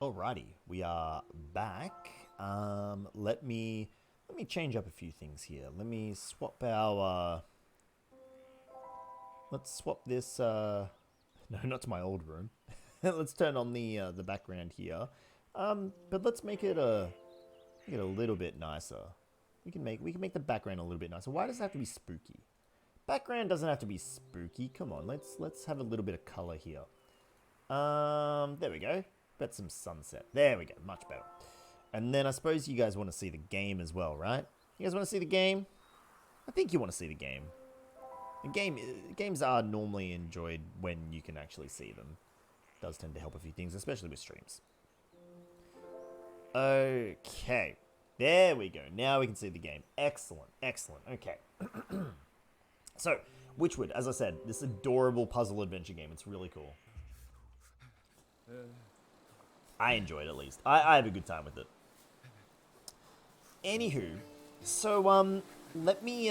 Alrighty, we are back. Let me change up a few things here. Let me swap our let's swap this no, not to my old room. Let's turn on the background here. But let's make it a little bit nicer. We can make the background a little bit nicer. Why does it have to be spooky? Background doesn't have to be spooky. Come on, let's have a little bit of color here. There we go. Bet some sunset. There we go. Much better. And then I suppose you guys want to see the game as well, right? You guys want to see the game? I think you want to see the game. Games are normally enjoyed when you can actually see them. It does tend to help a few things, especially with streams. Okay. There we go. Now we can see the game. Excellent. Excellent. Okay. So, Wytchwood, as I said, this adorable puzzle adventure game. It's really cool. I enjoy it, at least. I have a good time with it. Anywho, so let me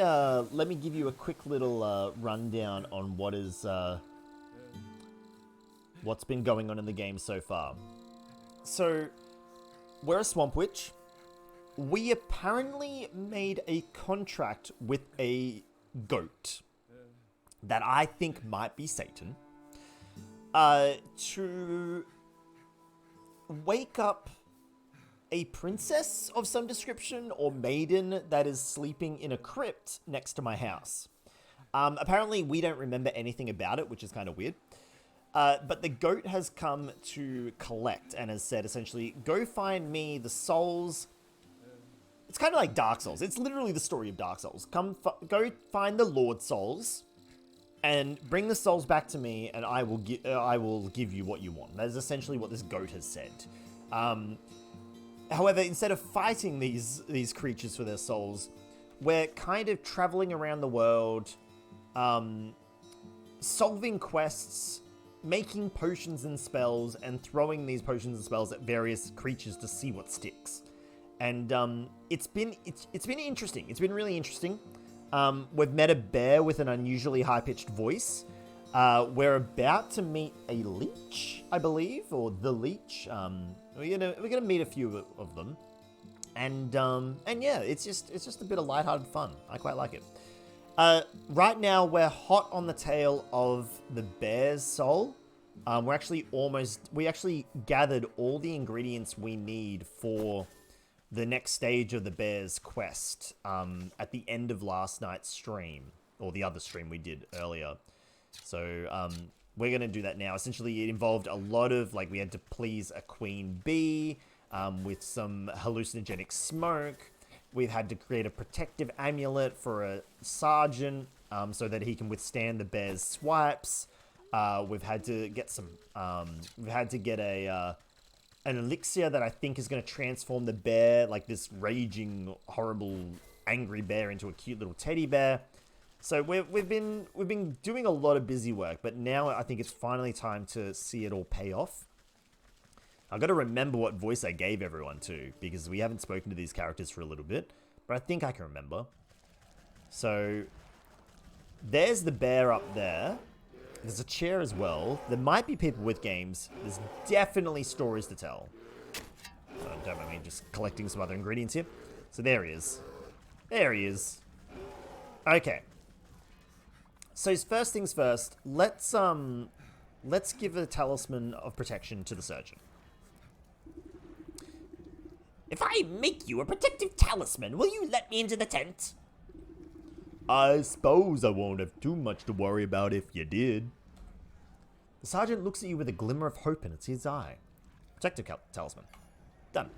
give you a quick little rundown on what's been going on in the game so far. So, we're a swamp witch. We apparently made a contract with a goat that I think might be Satan to wake up a princess of some description or maiden that is sleeping in a crypt next to my house. Apparently, we don't remember anything about it, which is kind of weird. But the goat has come to collect and has said, essentially, go find me the souls. It's kind of like Dark Souls. It's literally the story of Dark Souls. Go find the Lord Souls and bring the souls back to me, and I will give you what you want. That is essentially what this goat has said. However, instead of fighting these creatures for their souls, we're kind of traveling around the world, solving quests, making potions and spells, and throwing these potions and spells at various creatures to see what sticks. And it's been interesting. It's been really interesting. We've met a bear with an unusually high-pitched voice. We're about to meet a leech, I believe, or the leech. We're gonna meet a few of them, and yeah, it's just a bit of lighthearted fun. I quite like it. Right now, we're hot on the tail of the bear's soul. We actually gathered all the ingredients we need for the next stage of the bear's quest at the end of last night's stream, or the other stream we did earlier. So we're going to do that now. Essentially, it involved a lot of, we had to please a queen bee with some hallucinogenic smoke. We've had to create a protective amulet for a sergeant so that he can withstand the bear's swipes. We've had to get an elixir that I think is going to transform the bear, like this raging, horrible, angry bear, into a cute little teddy bear. So we've been doing a lot of busy work, but now I think it's finally time to see it all pay off. I've got to remember what voice I gave everyone to, because we haven't spoken to these characters for a little bit, but I think I can remember. So there's the bear up there. There's a chair as well. There might be people with games. There's definitely stories to tell. Don't mind me just collecting some other ingredients here. So there he is. There he is. Okay. So first things first, let's give a talisman of protection to the surgeon. If I make you a protective talisman, will you let me into the tent? I suppose I won't have too much to worry about if you did. The sergeant looks at you with a glimmer of hope in his eye. Protective talisman. Done.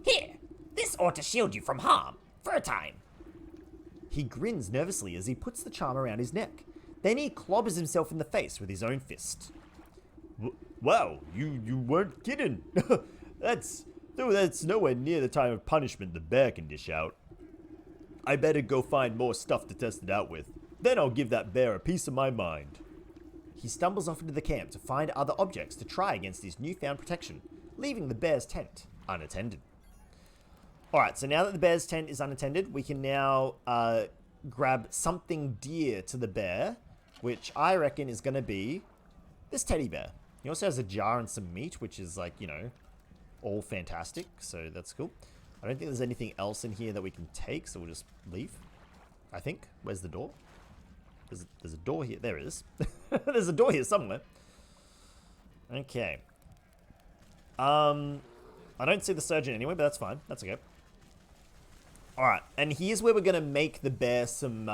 Here, this ought to shield you from harm, for a time. He grins nervously as he puts the charm around his neck. Then he clobbers himself in the face with his own fist. Wow, you weren't kidding. That's nowhere near the type of punishment the bear can dish out. I better go find more stuff to test it out with. Then I'll give that bear a piece of my mind. He stumbles off into the camp to find other objects to try against his newfound protection, leaving the bear's tent unattended. Alright, so now that the bear's tent is unattended, we can now grab something dear to the bear, which I reckon is going to be this teddy bear. He also has a jar and some meat, which is all fantastic, so that's cool. I don't think there's anything else in here that we can take, so we'll just leave. I think. Where's the door? There's a door here. There it is. There's a door here somewhere. Okay. I don't see the surgeon anyway, but that's fine. That's okay. Alright, and here's where we're going to make the bear some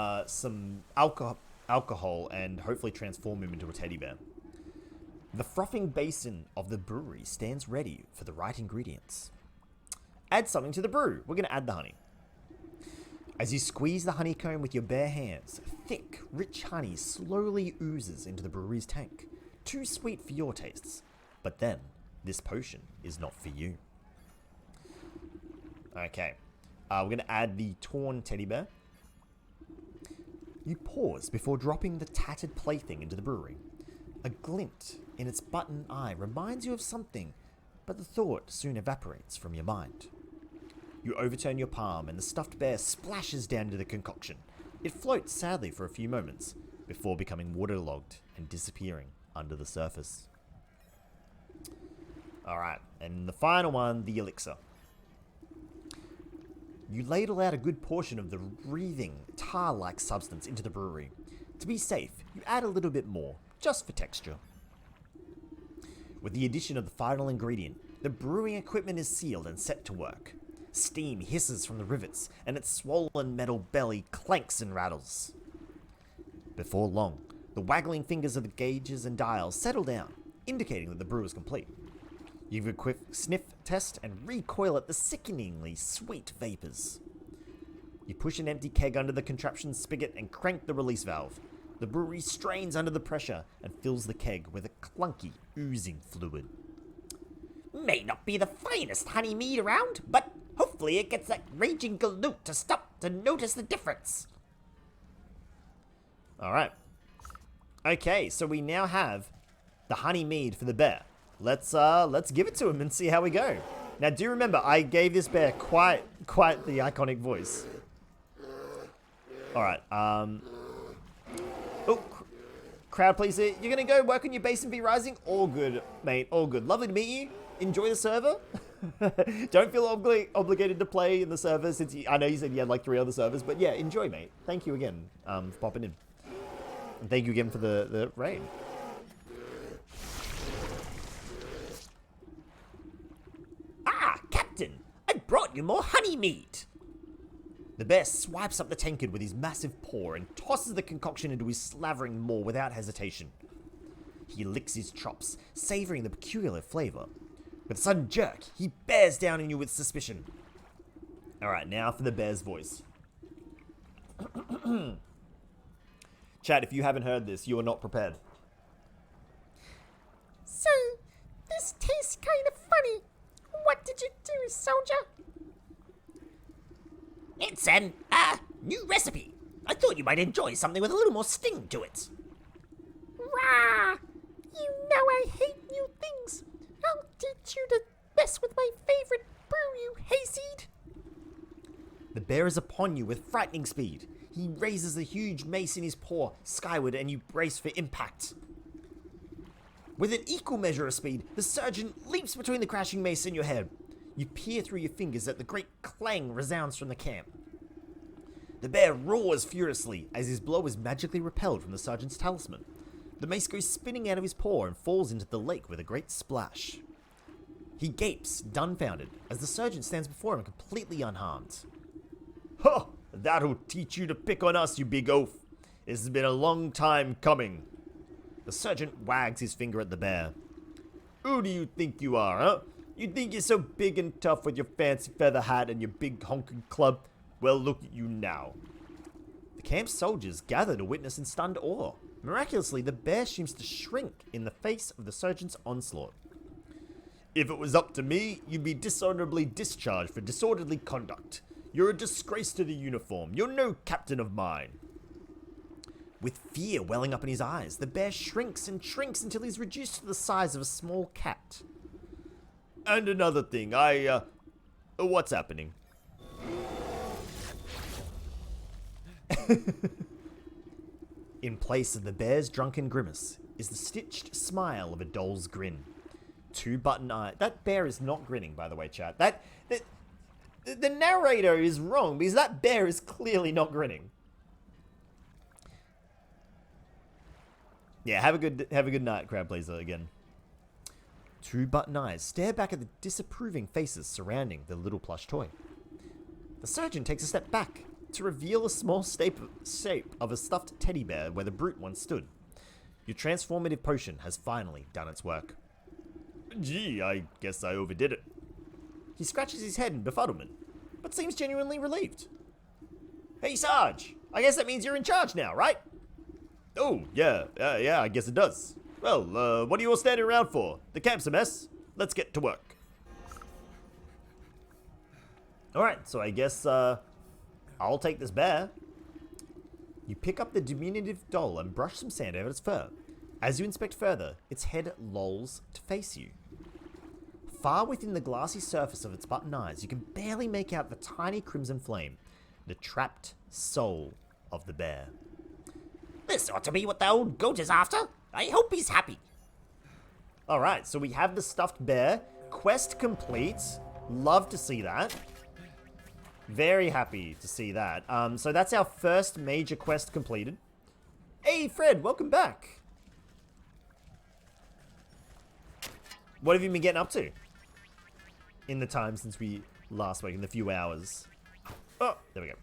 alcohol and hopefully transform him into a teddy bear. The frothing basin of the brewery stands ready for the right ingredients. Add something to the brew. We're going to add the honey. As you squeeze the honeycomb with your bare hands, thick, rich honey slowly oozes into the brewery's tank. Too sweet for your tastes. But then, this potion is not for you. Okay. We're going to add the torn teddy bear. You pause before dropping the tattered plaything into the brewery. A glint in its button eye reminds you of something, but the thought soon evaporates from your mind. You overturn your palm and the stuffed bear splashes down into the concoction. It floats sadly for a few moments before becoming waterlogged and disappearing under the surface. Alright, and the final one, the elixir. You ladle out a good portion of the breathing, tar-like substance into the brewery. To be safe, you add a little bit more, just for texture. With the addition of the final ingredient, the brewing equipment is sealed and set to work. Steam hisses from the rivets, and its swollen metal belly clanks and rattles. Before long, the waggling fingers of the gauges and dials settle down, indicating that the brew is complete. You give a quick sniff test and recoil at the sickeningly sweet vapors. You push an empty keg under the contraption's spigot and crank the release valve. The brewery strains under the pressure and fills the keg with a clunky, oozing fluid. May not be the finest honey mead around, but hopefully it gets that raging galoot to stop to notice the difference. Alright. Okay, so we now have the honey mead for the bear. Let's give it to him and see how we go. Now, do remember, I gave this bear quite the iconic voice. Alright, oh, crowd pleaser, you're gonna go work on your base and be rising? All good, mate, all good. Lovely to meet you. Enjoy the server. Don't feel obligated to play in the server since I know you said you had like 3 other servers, but yeah, enjoy, mate. Thank you again for popping in. And thank you again for the raid. Captain, I brought you more honey mead. The bear swipes up the tankard with his massive paw and tosses the concoction into his slavering maw without hesitation. He licks his chops, savoring the peculiar flavor. With a sudden jerk, he bears down on you with suspicion. Alright, now for the bear's voice. Chat, if you haven't heard this, you are not prepared. So, this tastes kind of funny. What did you do, soldier? It's an, new recipe. I thought you might enjoy something with a little more sting to it. Rah! You know I hate new things. I'll teach you to mess with my favorite brew, you hayseed. The bear is upon you with frightening speed. He raises a huge mace in his paw skyward and you brace for impact. With an equal measure of speed, the surgeon leaps between the crashing mace and your head. You peer through your fingers as the great clang resounds from the camp. The bear roars furiously as his blow is magically repelled from the sergeant's talisman. The mace goes spinning out of his paw and falls into the lake with a great splash. He gapes, dumbfounded, as the sergeant stands before him completely unharmed. "Huh! That'll teach you to pick on us, you big oaf. This has been a long time coming." The sergeant wags his finger at the bear. "Who do you think you are, huh? You think you're so big and tough with your fancy feather hat and your big honking club? Well, look at you now." The camp soldiers gather to witness in stunned awe. Miraculously, the bear seems to shrink in the face of the sergeant's onslaught. "If it was up to me, you'd be dishonorably discharged for disorderly conduct. You're a disgrace to the uniform. You're no captain of mine." With fear welling up in his eyes, the bear shrinks and shrinks until he's reduced to the size of a small cat. "And another thing, what's happening?" In place of the bear's drunken grimace is the stitched smile of a doll's grin. 2 button eye. That bear is not grinning, by the way, chat. The narrator is wrong because that bear is clearly not grinning. Yeah, have a good night, Crowd Pleaser again. 2 button eyes stare back at the disapproving faces surrounding the little plush toy. The surgeon takes a step back to reveal a small shape of a stuffed teddy bear where the brute once stood. Your transformative potion has finally done its work. Gee, I guess I overdid it. He scratches his head in befuddlement, but seems genuinely relieved. Hey, Sarge! I guess that means you're in charge now, right? Oh, yeah, I guess it does. Well, what are you all standing around for? The camp's a mess. Let's get to work. Alright, so I guess, I'll take this bear. You pick up the diminutive doll and brush some sand over its fur. As you inspect further, its head lolls to face you. Far within the glassy surface of its button eyes, you can barely make out the tiny crimson flame, the trapped soul of the bear. This ought to be what the old goat is after. I hope he's happy. Alright, so we have the stuffed bear. Quest complete. Love to see that. Very happy to see that. So that's our first major quest completed. Hey, Fred, welcome back. What have you been getting up to? In the time since we last week, in the few hours. Oh, there we go.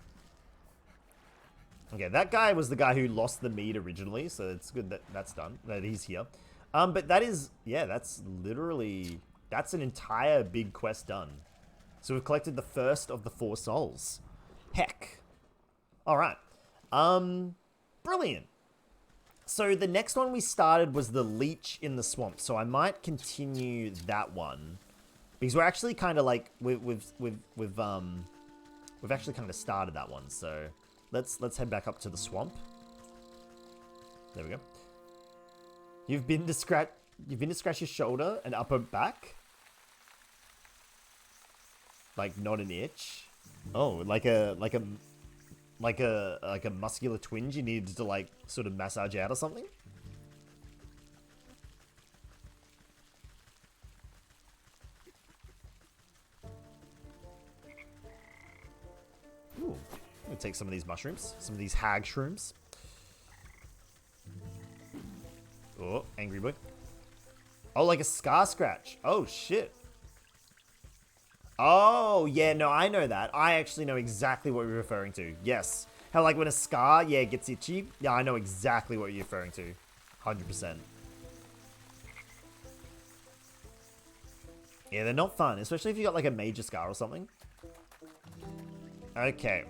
Okay, that guy was the guy who lost the meat originally, so it's good that that's done, that he's here. But that is, yeah, that's literally, that's an entire big quest done. So we've collected the first of the 4 souls. Heck. Alright. Brilliant. So the next one we started was the leech in the swamp, so I might continue that one. Because we're actually kind of like, we've actually kind of started that one, so let's head back up to the swamp. There we go. You've been to scratch your shoulder and upper back. Like not an itch. Oh, like a muscular twinge you needed to like sort of massage out or something. Ooh, I'm gonna take some of these mushrooms, some of these hag shrooms. Oh, angry boy. Oh, like a scar scratch. Oh, shit. Oh, yeah, no, I know that. I actually know exactly what you're referring to. Yes. How, like, when a scar, yeah, gets itchy. Yeah, I know exactly what you're referring to. 100%. Yeah, they're not fun, especially if you got, like, a major scar or something. Okay.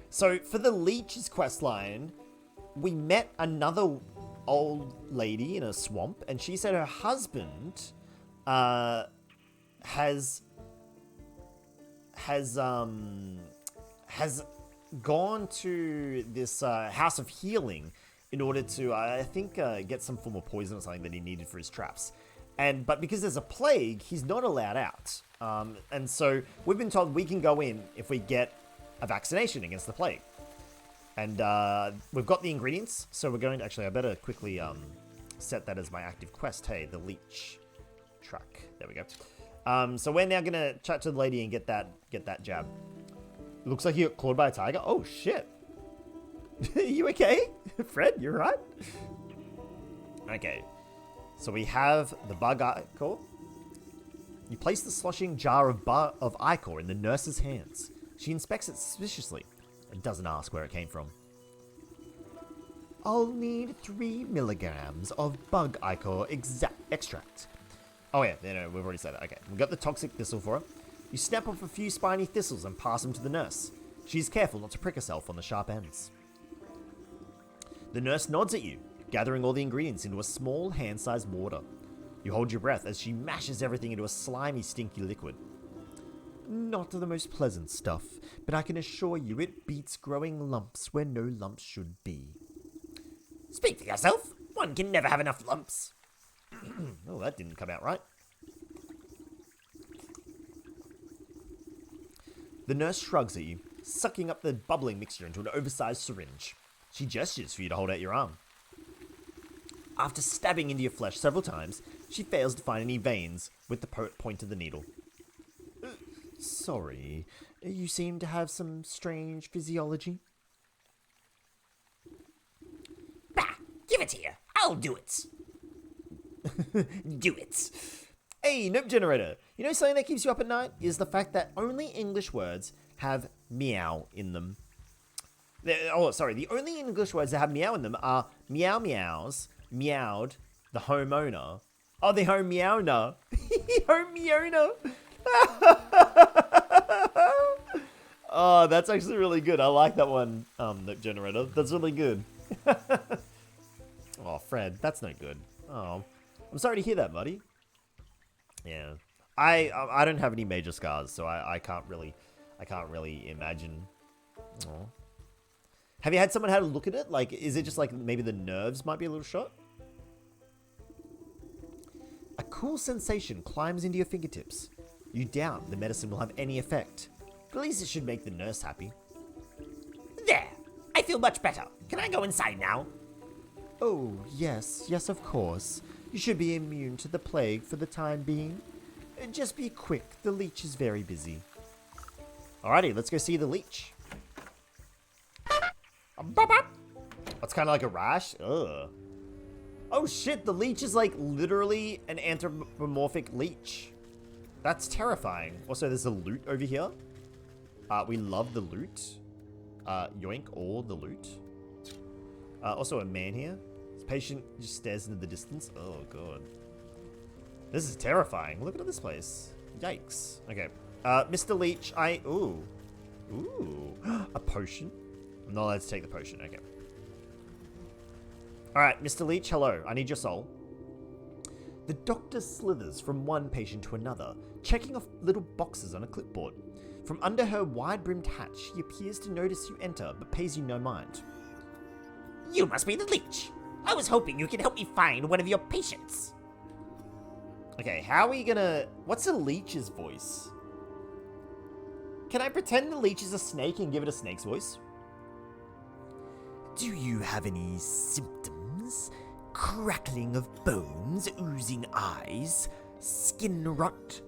So, for the Leech's questline, we met another old lady in a swamp, and she said her husband has gone to this house of healing in order to I think get some form of poison or something that he needed for his traps, but because there's a plague, he's not allowed out, and so we've been told we can go in if we get a vaccination against the plague. And we've got the ingredients, so we're going to... Actually, I better quickly set that as my active quest. Hey, the leech truck. There we go. So we're now going to chat to the lady and get that jab. Looks like you got clawed by a tiger. Oh, shit. You okay? Fred, you right? Okay. So we have the bug ichor. You place the sloshing jar of ichor in the nurse's hands. She inspects it suspiciously. It doesn't ask where it came from. I'll need 3 milligrams of bug ichor extract. Oh yeah, no, we've already said that. Okay, we've got the toxic thistle for her. You snap off a few spiny thistles and pass them to the nurse. She's careful not to prick herself on the sharp ends. The nurse nods at you, gathering all the ingredients into a small hand-sized mortar. You hold your breath as she mashes everything into a slimy, stinky liquid. Not the most pleasant stuff, but I can assure you it beats growing lumps where no lumps should be. Speak for yourself. One can never have enough lumps. Oh, that didn't come out right. The nurse shrugs at you, sucking up the bubbling mixture into an oversized syringe. She gestures for you to hold out your arm. After stabbing into your flesh several times, she fails to find any veins with the point of the needle. Sorry, you seem to have some strange physiology. Bah! Give it here. I'll do it. Do it. Hey, Nope Generator. You know something that keeps you up at night is the fact that only English words have meow in them. The only English words that have meow in them are meow meows, meowed, the homeowner. Oh, the home meowner. Home meowner. Oh, that's actually really good. I like that one, Nope Generator. That's really good. Oh, Fred, that's no good. Oh, I'm sorry to hear that, buddy. Yeah, I don't have any major scars, so I can't really imagine. Oh. Have you had someone had a look at it? Like, is it just like maybe the nerves might be a little shot? A cool sensation climbs into your fingertips. You doubt the medicine will have any effect, but at least it should make the nurse happy. There. I feel much better. Can I go inside now? Oh, yes, of course. You should be immune to the plague for the time being. Just be quick, the leech is very busy. Alrighty, let's go see the leech. It's kind of like a rash. Ugh. Oh shit, the leech is like literally an anthropomorphic leech. That's terrifying. Also, there's a loot over here. We love the loot. Yoink all the loot. Also a man here. This patient just stares into the distance. Oh god. This is terrifying. Look at this place. Yikes. Okay. Mr. Leech, ooh. A potion? I'm not allowed to take the potion. Okay. Alright, Mr. Leech, hello. I need your soul. The doctor slithers from one patient to another, checking off little boxes on a clipboard. From under her wide-brimmed hat, she appears to notice you enter, but pays you no mind. You must be the leech. I was hoping you could help me find one of your patients. Okay, how are we gonna... What's a leech's voice? Can I pretend the leech is a snake and give it a snake's voice? Do you have any symptoms? Crackling of bones, oozing eyes, skin rot,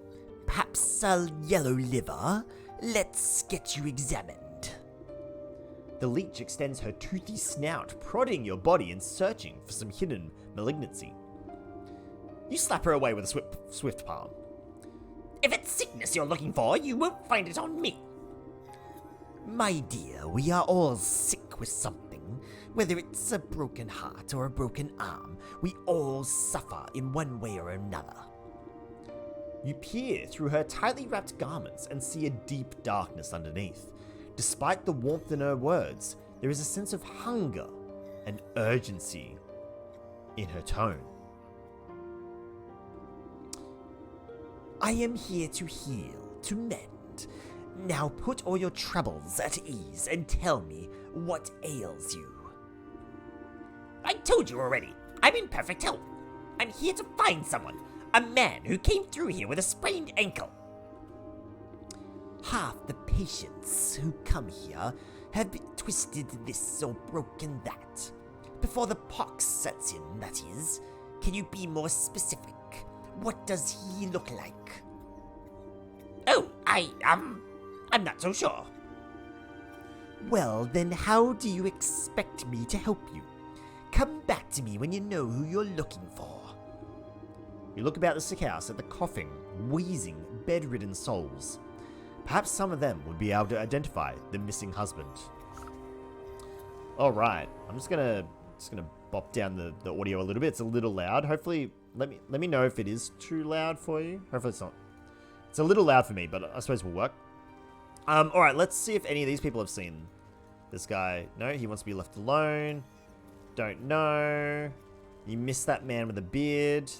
perhaps a yellow liver? Let's get you examined. The leech extends her toothy snout, prodding your body and searching for some hidden malignancy. You slap her away with a swift palm. If it's sickness you're looking for, you won't find it on me. My dear, we are all sick with something. Whether it's a broken heart or a broken arm, we all suffer in one way or another. You peer through her tightly wrapped garments and see a deep darkness underneath. Despite the warmth in her words, there is a sense of hunger and urgency in her tone. I am here to heal, to mend. Now put all your troubles at ease and tell me what ails you. I told you already. I'm in perfect health. I'm here to find someone. A man who came through here with a sprained ankle. Half the patients who come here have been twisted this or broken that. Before the pox sets in, that is. Can you be more specific? What does he look like? Oh, I'm not so sure. Well, then how do you expect me to help you? Come back to me when you know who you're looking for. You look about the sick house at the coughing, wheezing, bedridden souls. Perhaps some of them would be able to identify the missing husband. Alright, I'm just gonna bop down the audio a little bit. It's a little loud. Hopefully, let me know if it is too loud for you. Hopefully it's not. It's a little loud for me, but I suppose it will work. Alright, let's see if any of these people have seen this guy. No, he wants to be left alone. Don't know. You missed that man with a beard.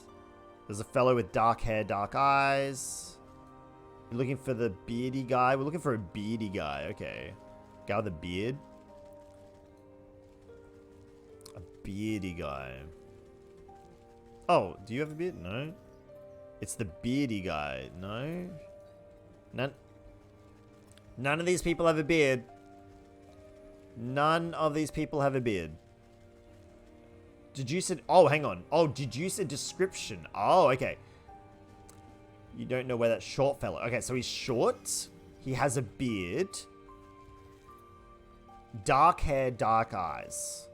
There's a fellow with dark hair, dark eyes. You're looking for the beardy guy? We're looking for a beardy guy. Okay. Guy with a beard. A beardy guy. Oh, do you have a beard? No. It's the beardy guy. No. None of these people have a beard. None of these people have a beard. Deduce it. Oh, hang on. Oh, deduce a description. Oh, okay. You don't know where that short fella. Okay, so he's short. He has a beard. Dark hair, dark eyes.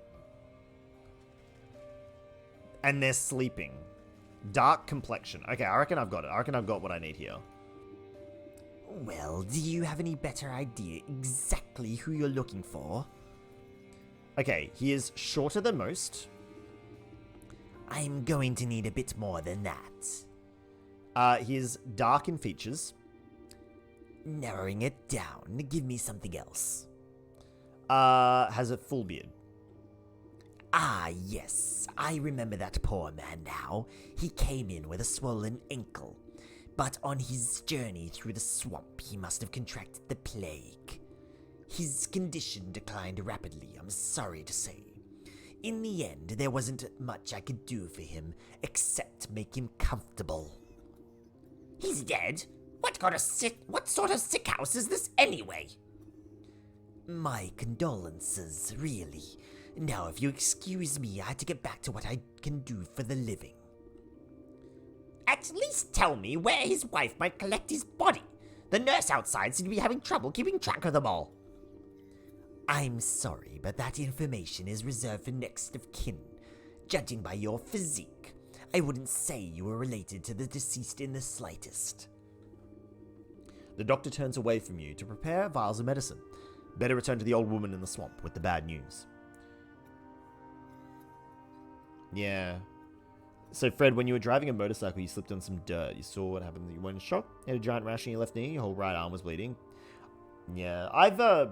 And they're sleeping. Dark complexion. Okay, I reckon I've got it. I reckon I've got what I need here. Well, do you have any better idea exactly who you're looking for? Okay, he is shorter than most. I'm going to need a bit more than that. He is dark in features. Narrowing it down, give me something else. Has a full beard. Ah, yes, I remember that poor man now. He came in with a swollen ankle, but on his journey through the swamp, he must have contracted the plague. His condition declined rapidly, I'm sorry to say. In the end, there wasn't much I could do for him, except make him comfortable. He's dead? What sort of sick house is this anyway? My condolences, really. Now, if you excuse me, I had to get back to what I can do for the living. At least tell me where his wife might collect his body. The nurse outside seemed to be having trouble keeping track of them all. I'm sorry, but that information is reserved for next of kin. Judging by your physique, I wouldn't say you were related to the deceased in the slightest. The doctor turns away from you to prepare vials of medicine. Better return to the old woman in the swamp with the bad news. Yeah. So, Fred, when you were driving a motorcycle, you slipped on some dirt. You saw what happened. You went in shock. You had a giant rash on your left knee. Your whole right arm was bleeding. Yeah. I've had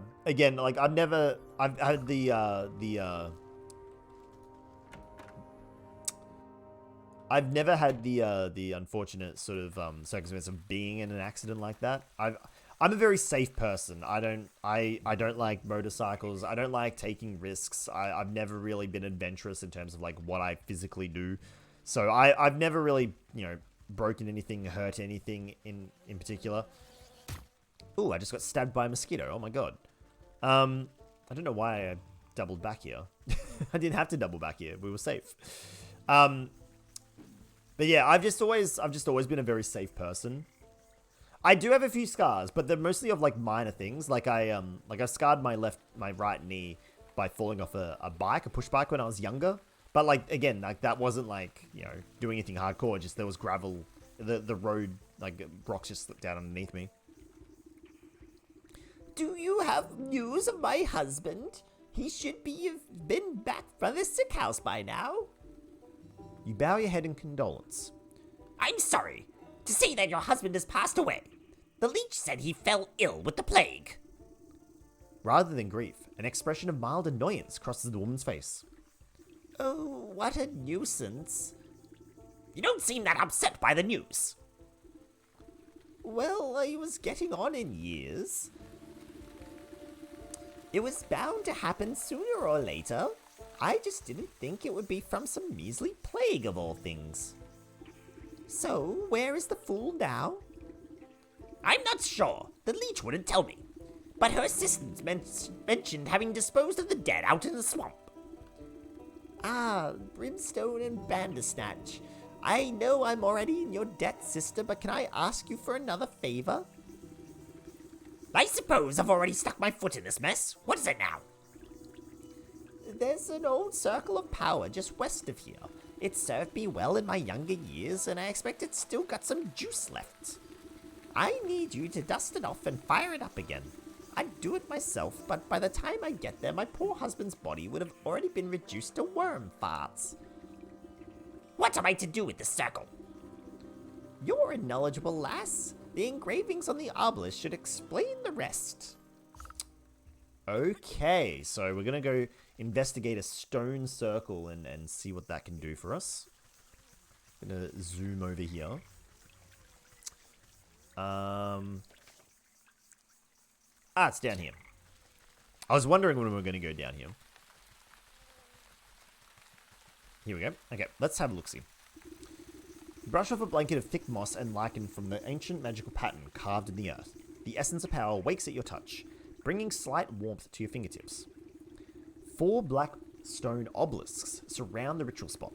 I've never had the unfortunate sort of circumstance of being in an accident like that. I'm a very safe person. I don't like motorcycles. I don't like taking risks. I've never really been adventurous in terms of like what I physically do. So I've never really, broken anything, hurt anything in particular. Ooh, I just got stabbed by a mosquito. Oh my god. I don't know why I doubled back here. I didn't have to double back here. We were safe. But yeah, I've just always been a very safe person. I do have a few scars, but they're mostly of like minor things. Like I scarred my right knee by falling off a push bike when I was younger. But like again, like that wasn't like, doing anything hardcore. Just there was gravel, the road, like rocks just slipped down underneath me. Do you have news of my husband? He should have been back from the sick house by now. You bow your head in condolence. I'm sorry to say that your husband has passed away. The leech said he fell ill with the plague. Rather than grief, an expression of mild annoyance crosses the woman's face. Oh, what a nuisance. You don't seem that upset by the news. Well, he was getting on in years. It was bound to happen sooner or later. I just didn't think it would be from some measly plague of all things. So, where is the fool now? I'm not sure. The leech wouldn't tell me. But her assistants mentioned having disposed of the dead out in the swamp. Ah, Brimstone and Bandersnatch. I know I'm already in your debt, sister, but can I ask you for another favor? I suppose I've already stuck my foot in this mess. What is it now? There's an old circle of power just west of here. It served me well in my younger years, and I expect it's still got some juice left. I need you to dust it off and fire it up again. I'd do it myself, but by the time I get there, my poor husband's body would have already been reduced to worm farts. What am I to do with this circle? You're a knowledgeable lass. The engravings on the obelisk should explain the rest. Okay, so we're gonna go investigate a stone circle and see what that can do for us. I'm gonna zoom over here. It's down here. I was wondering when we were gonna go down here. Here we go. Okay, let's have a look-see. Brush off a blanket of thick moss and lichen from the ancient magical pattern carved in the earth. The essence of power wakes at your touch, bringing slight warmth to your fingertips. 4 black stone obelisks surround the ritual spot.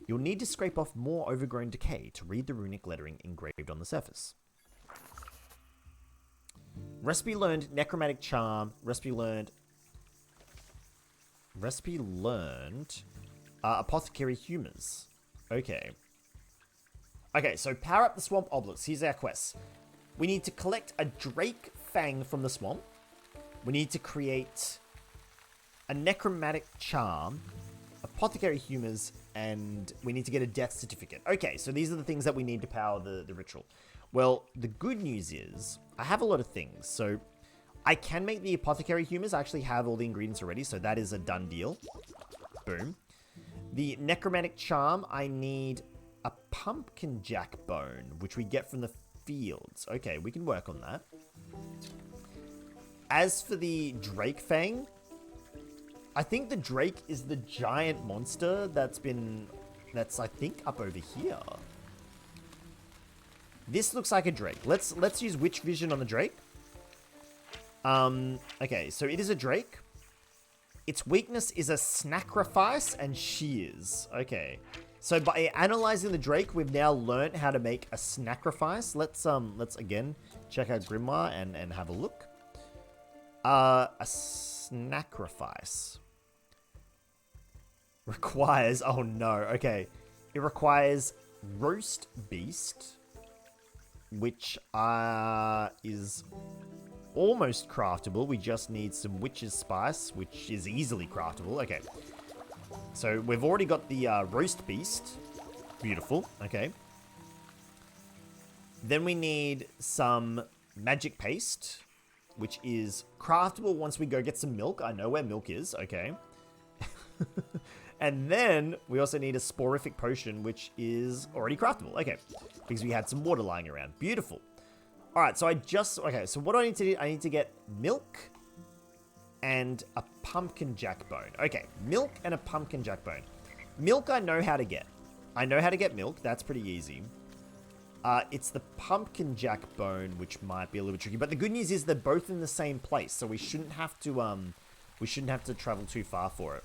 You'll need to scrape off more overgrown decay to read the runic lettering engraved on the surface. Recipe learned, necromantic charm. Recipe learned, apothecary humors. Okay. Okay, so power up the swamp obelisk. Here's our quest. We need to collect a drake fang from the swamp. We need to create a necromantic charm, apothecary humors, and we need to get a death certificate. Okay, so these are the things that we need to power the ritual. Well, the good news is I have a lot of things. So I can make the apothecary humors. I actually have all the ingredients already, so that is a done deal. Boom. The necromantic charm, I need a pumpkin jack bone, which we get from the fields. Okay, we can work on that. As for the drake fang, I think the drake is the giant monster that's I think up over here. This looks like a drake. Let's use witch vision on the drake. Okay, so it is a drake. Its weakness is a sacrifice and shears. Okay. So by analyzing the drake, we've now learned how to make a sacrifice. Let's again check our grimoire and have a look. A sacrifice requires, oh no, okay. It requires roast beast, which is almost craftable. We just need some witch's spice, which is easily craftable. Okay. So we've already got the roast beast. Beautiful. Okay. Then we need some magic paste, which is craftable once we go get some milk. I know where milk is. Okay. And then we also need a sporific potion, which is already craftable. Okay. Because we had some water lying around. Beautiful. All right. So okay. So what do I need to do? I need to get milk and a pumpkin jack bone. Okay. Milk and a pumpkin jack bone. Milk I know how to get. I know how to get milk. That's pretty easy. It's the pumpkin jack bone, which might be a little bit tricky. But the good news is they're both in the same place, so we shouldn't have to travel too far for it.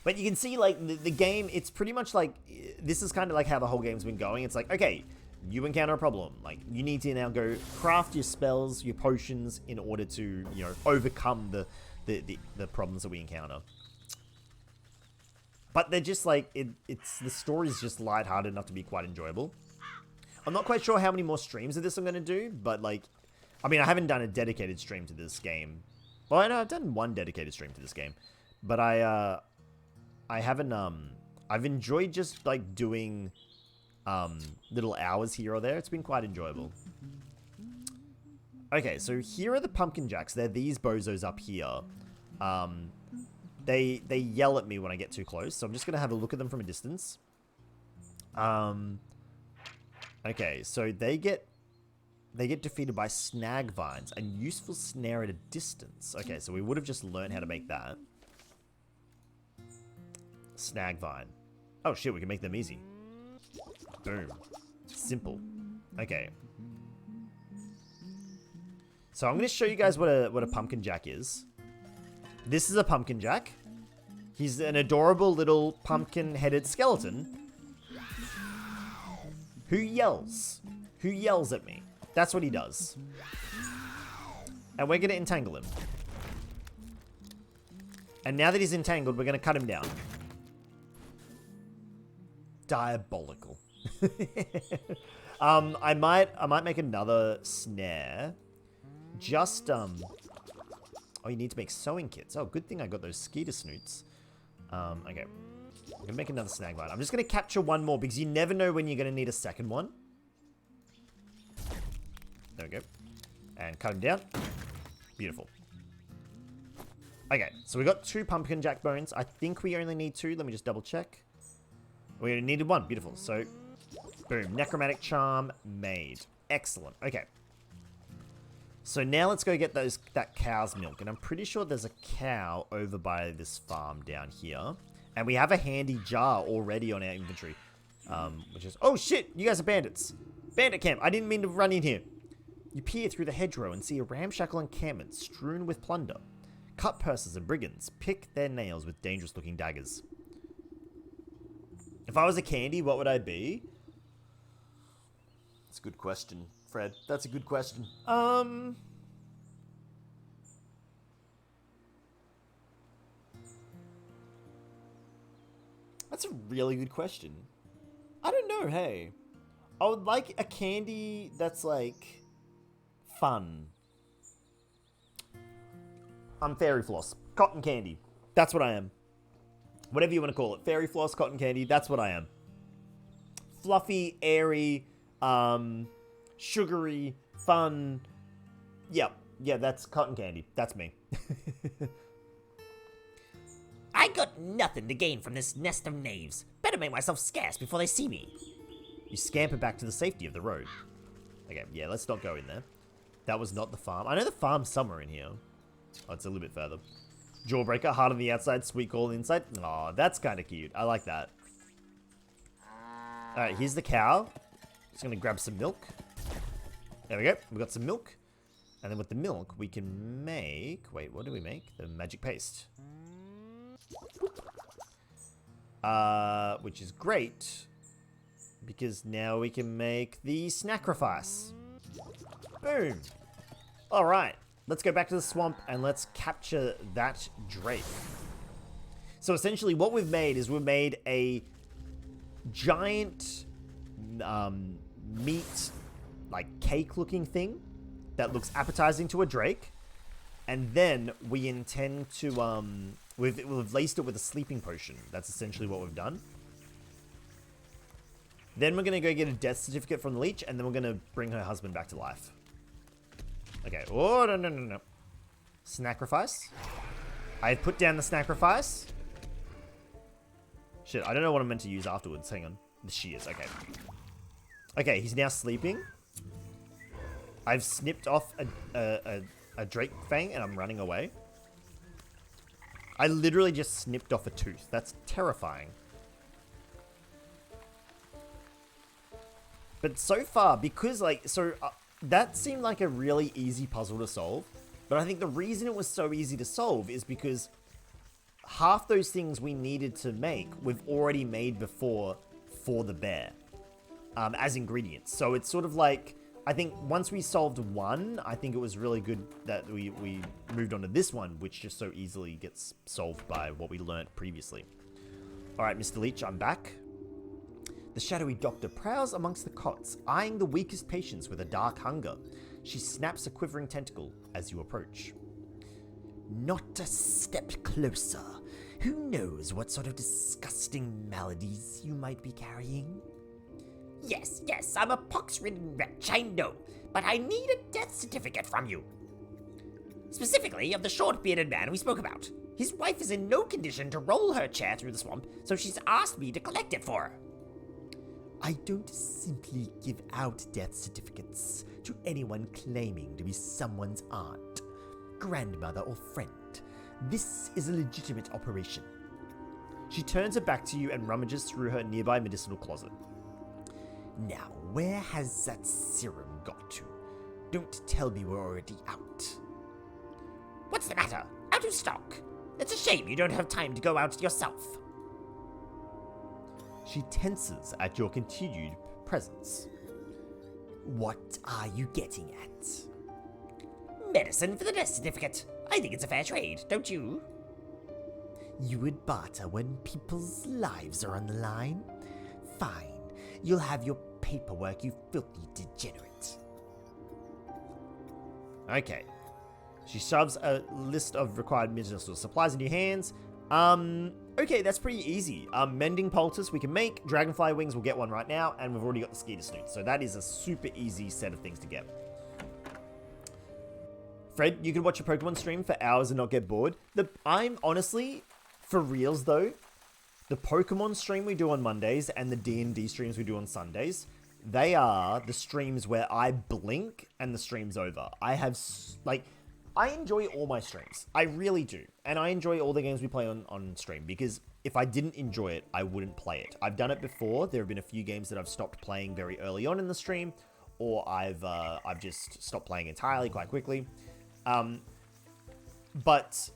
But you can see, like, the game, it's pretty much like, this is kind of like how the whole game's been going. It's like, okay, you encounter a problem. Like, you need to now go craft your spells, your potions, in order to, you know, overcome the problems that we encounter. But they're just like, the story's just lighthearted enough to be quite enjoyable. I'm not quite sure how many more streams of this I'm going to do, but like, I mean, I haven't done a dedicated stream to this game. Well, I know I've done one dedicated stream to this game, but I haven't, I've enjoyed just like doing, little hours here or there. It's been quite enjoyable. Okay, so here are the pumpkin jacks. They're these bozos up here. They yell at me when I get too close, so I'm just going to have a look at them from a distance. Okay, so they get defeated by snag vines, a useful snare at a distance. Okay, so we would have just learned how to make that. Snag vine. Oh shit, we can make them easy. Boom. Simple. Okay. So I'm going to show you guys what a pumpkin jack is. This is a pumpkin jack. He's an adorable little pumpkin-headed skeleton who yells. Who yells at me. That's what he does. And we're going to entangle him. And now that he's entangled, we're going to cut him down. Diabolical. I might make another snare. Just, oh, you need to make sewing kits. Oh, good thing I got those skeeter snoots. Okay. I'm going to make another snag vine. I'm just going to capture one more because you never know when you're going to need a second one. There we go. And cut him down. Beautiful. Okay, so we got 2 pumpkin jack bones. I think we only need 2. Let me just double check. We only needed 1. Beautiful. So, boom. Necromantic charm made. Excellent. Okay. So now let's go get that cow's milk. And I'm pretty sure there's a cow over by this farm down here. And we have a handy jar already on our inventory. Which is... Oh, shit! You guys are bandits. Bandit camp. I didn't mean to run in here. You peer through the hedgerow and see a ramshackle encampment strewn with plunder. Cut purses and brigands. Pick their nails with dangerous-looking daggers. If I was a candy, what would I be? That's a good question, Fred. That's a good question. That's a really good question. I don't know, hey. I would like a candy that's, like, fun. I'm fairy floss. Cotton candy. That's what I am. Whatever you want to call it. Fairy floss, cotton candy, that's what I am. Fluffy, airy, sugary, fun. Yeah, that's cotton candy. That's me. I got nothing to gain from this nest of knaves. Better make myself scarce before they see me. You scamper back to the safety of the road. Okay, yeah, let's not go in there. That was not the farm. I know the farm's somewhere in here. Oh, it's a little bit further. Jawbreaker, hard on the outside, sweet call on the inside. Aw, that's kind of cute. I like that. Alright, here's the cow. Just gonna grab some milk. There we go. We got some milk. And then with the milk, we can make... Wait, what do we make? The magic paste. Which is great. Because now we can make the snacrifice. Boom. Alright. Let's go back to the swamp and let's capture that drake. So essentially what we've made is we've made a giant meat, like cake looking thing that looks appetizing to a drake. And then we intend to, we've laced it with a sleeping potion. That's essentially what we've done. Then we're going to go get a death certificate from the leech and then we're going to bring her husband back to life. Okay. Oh, no. Snacrifice. I've put down the snacrifice. Shit, I don't know what I'm meant to use afterwards. Hang on. The shears. Okay. Okay, he's now sleeping. I've snipped off a drake fang and I'm running away. I literally just snipped off a tooth. That's terrifying. But so far, because that seemed like a really easy puzzle to solve. But I think the reason it was so easy to solve is because half those things we needed to make, we've already made before for the bear as ingredients. So it's sort of like, I think once we solved one, I think it was really good that we moved on to this one, which just so easily gets solved by what we learnt previously. All right, Mr. Leech, I'm back. The shadowy doctor prowls amongst the cots, eyeing the weakest patients with a dark hunger. She snaps a quivering tentacle as you approach. Not a step closer. Who knows what sort of disgusting maladies you might be carrying? Yes, I'm a pox-ridden wretch, I know, but I need a death certificate from you. Specifically of the short-bearded man we spoke about. His wife is in no condition to roll her chair through the swamp, so she's asked me to collect it for her. I don't simply give out death certificates to anyone claiming to be someone's aunt, grandmother, or friend. This is a legitimate operation. She turns her back to you and rummages through her nearby medicinal closet. Now, where has that serum got to? Don't tell me we're already out. What's the matter? Out of stock. It's a shame you don't have time to go out yourself. She tenses at your continued presence. What are you getting at? Medicine for the death certificate. I think it's a fair trade, don't you? You would barter when people's lives are on the line? Fine. You'll have your paperwork, you filthy degenerate. Okay. She shoves a list of required medicinal supplies in your hands. Okay, that's pretty easy. Mending poultice we can make. Dragonfly wings, we'll get one right now. And we've already got the skeeter snoot. So that is a super easy set of things to get. Fred, you can watch a Pokemon stream for hours and not get bored. I'm honestly, for reals though, the Pokemon stream we do on Mondays and the D&D streams we do on Sundays, they are the streams where I blink and the stream's over. I enjoy all my streams. I really do. And I enjoy all the games we play on stream because if I didn't enjoy it, I wouldn't play it. I've done it before. There have been a few games that I've stopped playing very early on in the stream, or I've just stopped playing entirely quite quickly. But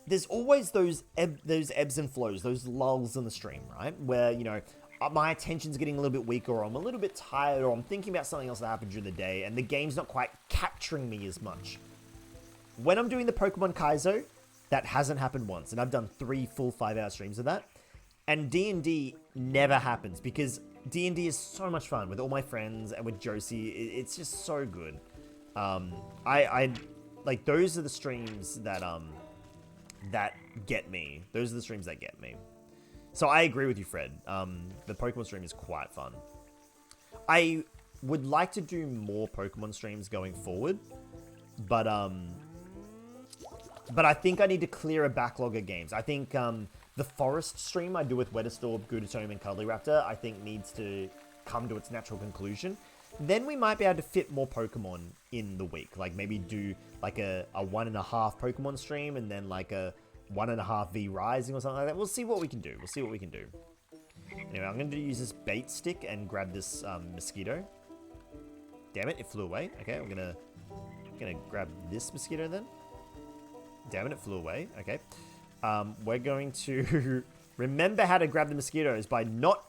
there's always those ebbs and flows, those lulls in the stream, right? Where, you know, my attention's getting a little bit weaker, or I'm a little bit tired, or I'm thinking about something else that happened during the day, and the game's not quite capturing me as much. When I'm doing the Pokemon Kaizo, that hasn't happened once, and I've done 3 full 5-hour streams of that. And D&D never happens, because D&D is so much fun with all my friends and with Josie. It's just so good. I like, those are the streams that that get me. Those are the streams that get me. So I agree with you, Fred. The Pokemon stream is quite fun. I would like to do more Pokemon streams going forward, but I think I need to clear a backlog of games. I think the Forest stream I do with Weatherstorm, Gudetome, and Cuddly Raptor, I think needs to come to its natural conclusion. Then we might be able to fit more Pokemon in the week. Like, maybe do like a 1.5 Pokemon stream, and then like a 1.5 V Rising or something like that. We'll see what we can do. Anyway, I'm going to use this bait stick and grab this mosquito. Damn it, it flew away. Okay, I'm gonna grab this mosquito then. Damn it, it flew away. Okay. We're going to remember how to grab the mosquitoes by not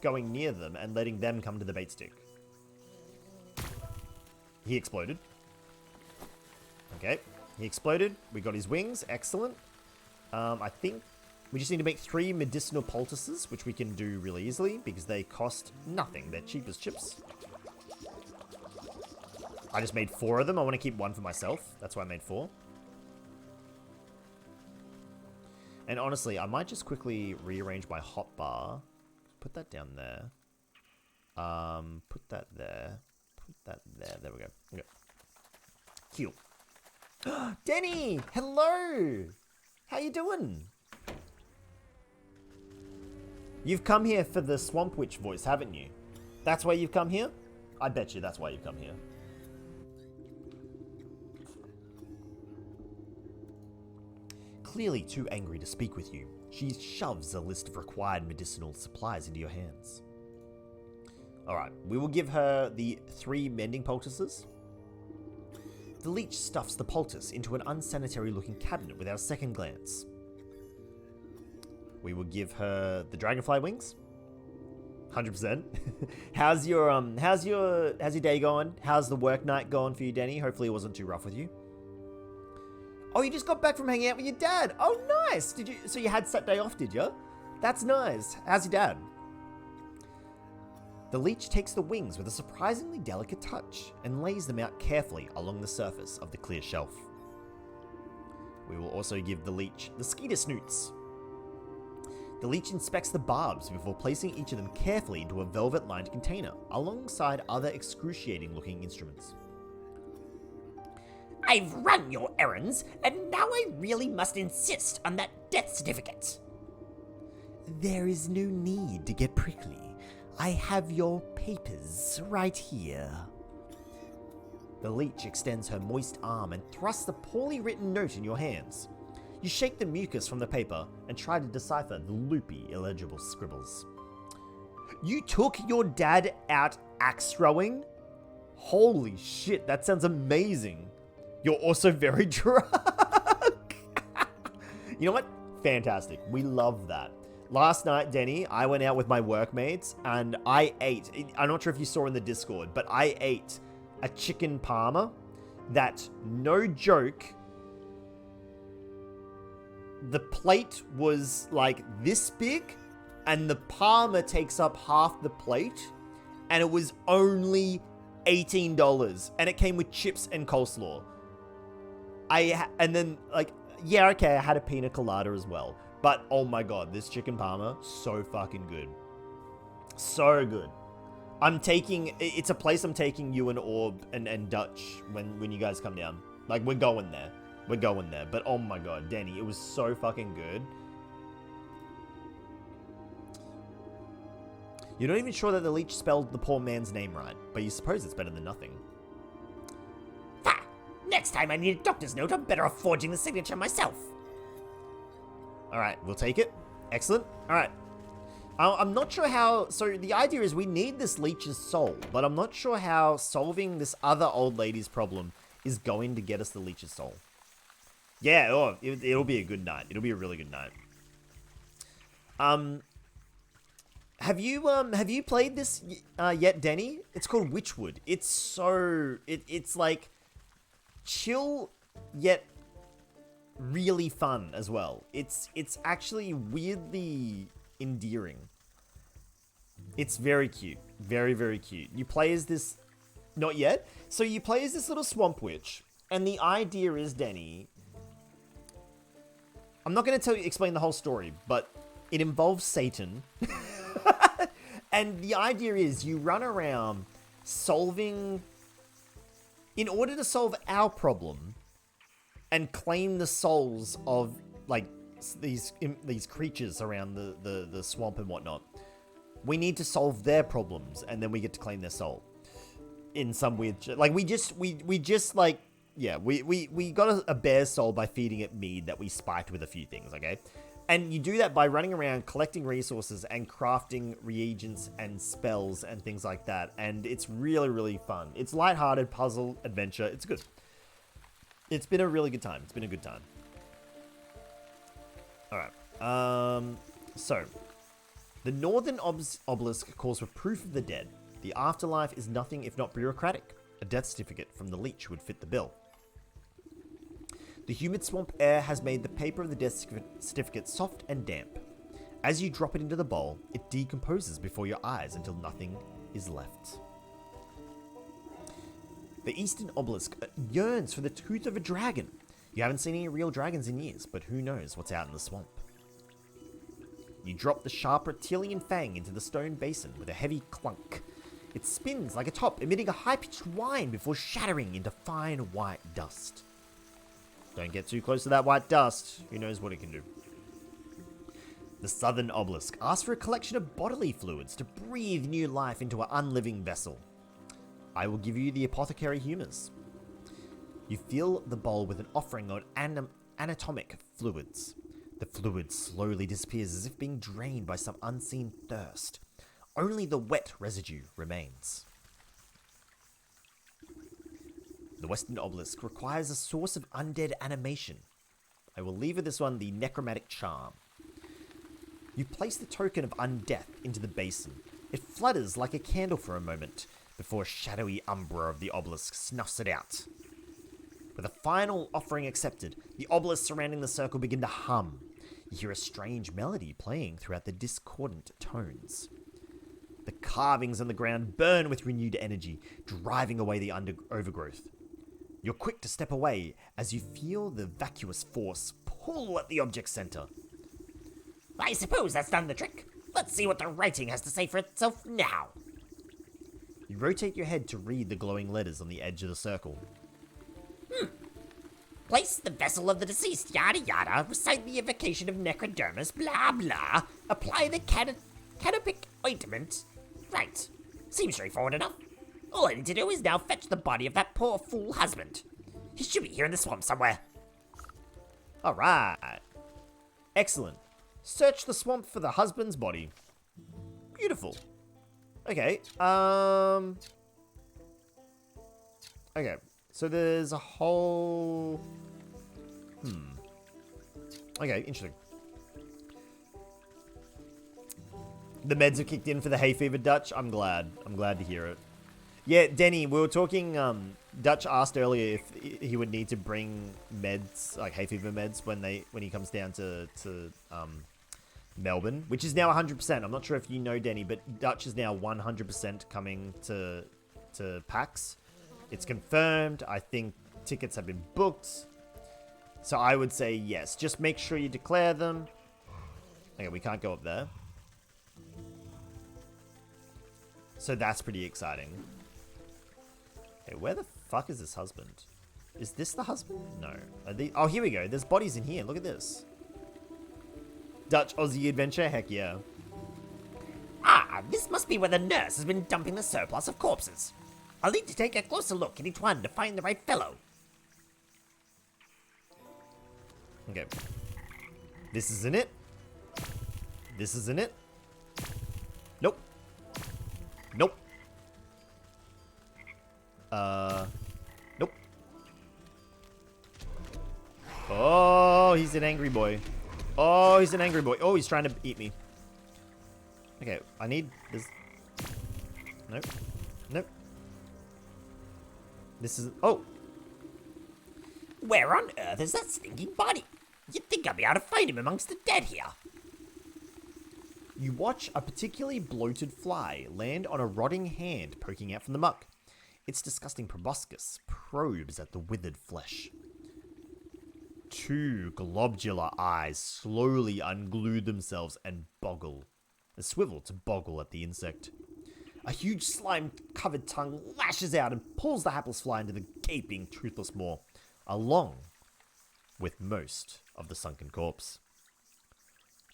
going near them and letting them come to the bait stick. He exploded. Okay, he exploded. We got his wings. Excellent. I think we just need to make 3 medicinal poultices, which we can do really easily because they cost nothing. They're cheap as chips. I just made 4 of them. I want to keep 1 for myself. That's why I made 4. And honestly, I might just quickly rearrange my hotbar. Put that down there. Put that there. Put that there. There we go. Okay. Heal. Denny! Hello! How you doing? You've come here for the Swamp Witch voice, haven't you? That's why you've come here? I bet you that's why you've come here. Clearly too angry to speak with you, she shoves a list of required medicinal supplies into your hands. Alright, we will give her the 3 mending poultices. The leech stuffs the poultice into an unsanitary looking cabinet without a second glance. We will give her the dragonfly wings. 100%. How's your day going? How's the work night going for you, Denny? Hopefully it wasn't too rough with you. Oh, you just got back from hanging out with your dad. Oh, nice. So you had Saturday off, did you? That's nice. How's your dad? The leech takes the wings with a surprisingly delicate touch and lays them out carefully along the surface of the clear shelf. We will also give the leech the skeeter snoots. The leech inspects the barbs before placing each of them carefully into a velvet-lined container alongside other excruciating-looking instruments. I've run your errands, and now I really must insist on that death certificate. There is no need to get prickly. I have your papers right here. The leech extends her moist arm and thrusts the poorly written note in your hands. You shake the mucus from the paper and try to decipher the loopy, illegible scribbles. You took your dad out axe throwing? Holy shit, that sounds amazing. You're also very drunk. You know what? Fantastic. We love that. Last night, Denny, I went out with my workmates and I ate, I'm not sure if you saw in the Discord, but I ate a chicken parma that, no joke, the plate was like this big and the parma takes up half the plate and it was only $18 and it came with chips and coleslaw. And then, like, yeah, okay, I had a pina colada as well. But, oh my god, this chicken parma, so fucking good. So good. It's a place I'm taking you and Orb and Dutch when you guys come down. Like, we're going there. But, oh my god, Danny, it was so fucking good. You're not even sure that the leech spelled the poor man's name right, but you suppose it's better than nothing. Next time I need a doctor's note, I'm better off forging the signature myself. Alright, we'll take it. Excellent. Alright. I'm not sure how... So the idea is we need this leech's soul, but I'm not sure how solving this other old lady's problem is going to get us the leech's soul. Yeah, oh, it'll be a good night. It'll be a really good night. Have you played this yet, Denny? It's called Wytchwood. It's so it's like chill yet really fun as well. It's actually weirdly endearing. It's very cute. Very, very cute. You play as this... Not yet? So you play as this little swamp witch, and the idea is, Denny... I'm not going to explain the whole story, but it involves Satan. And the idea is you run around solving... In order to solve our problem and claim the souls of, like, these creatures around the swamp and whatnot, we need to solve their problems, and then we get to claim their soul. In some weird... Like, we just, like... Yeah, we got a bear's soul by feeding it mead that we spiked with a few things, okay? And you do that by running around, collecting resources, and crafting reagents and spells and things like that. And it's really, really fun. It's lighthearted, puzzle, adventure. It's good. It's been a really good time. It's been a good time. Alright. So... The Northern Obelisk calls for proof of the dead. The afterlife is nothing if not bureaucratic. A death certificate from the leech would fit the bill. The humid swamp air has made the paper of the death certificate soft and damp. As you drop it into the bowl, it decomposes before your eyes until nothing is left. The Eastern Obelisk yearns for the tooth of a dragon. You haven't seen any real dragons in years, but who knows what's out in the swamp. You drop the sharp reptilian fang into the stone basin with a heavy clunk. It spins like a top, emitting a high-pitched whine before shattering into fine white dust. Don't get too close to that white dust. Who knows what it can do. The Southern Obelisk asks for a collection of bodily fluids to breathe new life into an unliving vessel. I will give you the apothecary humours. You fill the bowl with an offering of anatomic fluids. The fluid slowly disappears as if being drained by some unseen thirst. Only the wet residue remains. The Western Obelisk requires a source of undead animation. I will leave with this one the necromantic charm. You place the token of undeath into the basin. It flutters like a candle for a moment, before a shadowy umbra of the obelisk snuffs it out. With a final offering accepted, the obelisks surrounding the circle begin to hum. You hear a strange melody playing throughout the discordant tones. The carvings on the ground burn with renewed energy, driving away the overgrowth. You're quick to step away as you feel the vacuous force pull at the object center. I suppose that's done the trick. Let's see what the writing has to say for itself now. You rotate your head to read the glowing letters on the edge of the circle. Place the vessel of the deceased, yada yada, recite the evocation of necrodermis, blah blah, apply the canopic ointment. Right. Seems straightforward enough. All I need to do is now fetch the body of that poor fool husband. He should be here in the swamp somewhere. Alright. Excellent. Search the swamp for the husband's body. Beautiful. Okay, okay, so there's a whole... Okay, interesting. The meds have kicked in for the hay fever, Dutch. I'm glad. I'm glad to hear it. Yeah, Denny, we were talking, Dutch asked earlier if he would need to bring meds, like hay fever meds, when he comes down to Melbourne, which is now 100%. I'm not sure if you know, Denny, but Dutch is now 100% coming to PAX. It's confirmed. I think tickets have been booked. So I would say yes. Just make sure you declare them. Okay, we can't go up there. So that's pretty exciting. Okay, where the fuck is this husband? Is this the husband? No. Oh, here we go. There's bodies in here. Look at this. Dutch Aussie adventure? Heck yeah. Ah, this must be where the nurse has been dumping the surplus of corpses. I'll need to take a closer look at each one to find the right fellow. Okay. This isn't it. This isn't it. Nope. Nope. Nope. Oh, he's an angry boy. Oh, he's an angry boy. Oh, he's trying to eat me. Okay, I need this. Nope. Nope. This is... Oh! Where on earth is that stinking body? You'd think I'd be able to find him amongst the dead here. You watch a particularly bloated fly land on a rotting hand poking out from the muck. Its disgusting proboscis probes at the withered flesh. Two globular eyes slowly unglue themselves and swivel to boggle at the insect. A huge slime-covered tongue lashes out and pulls the hapless fly into the gaping, toothless maw, along with most of the sunken corpse.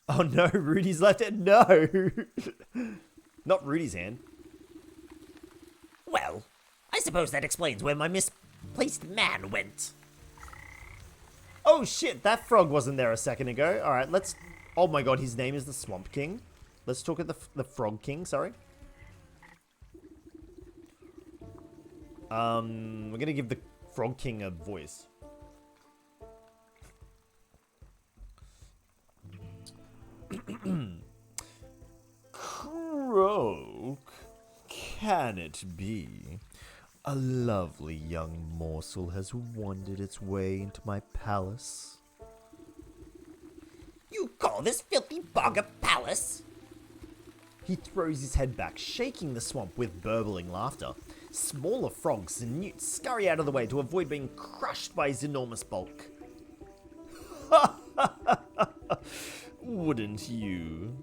Oh no, Rudy's left hand. No! Not Rudy's hand. Well, I suppose that explains where my misplaced man went. Oh shit, that frog wasn't there a second ago. Alright, let's... Oh my god, his name is the Swamp King. Let's talk at the Frog King, sorry. We're gonna give the Frog King a voice. Croak, can it be? A lovely young morsel has wandered its way into my palace. You call this filthy bog a palace? He throws his head back, shaking the swamp with burbling laughter. Smaller frogs and newts scurry out of the way to avoid being crushed by his enormous bulk. Wouldn't you?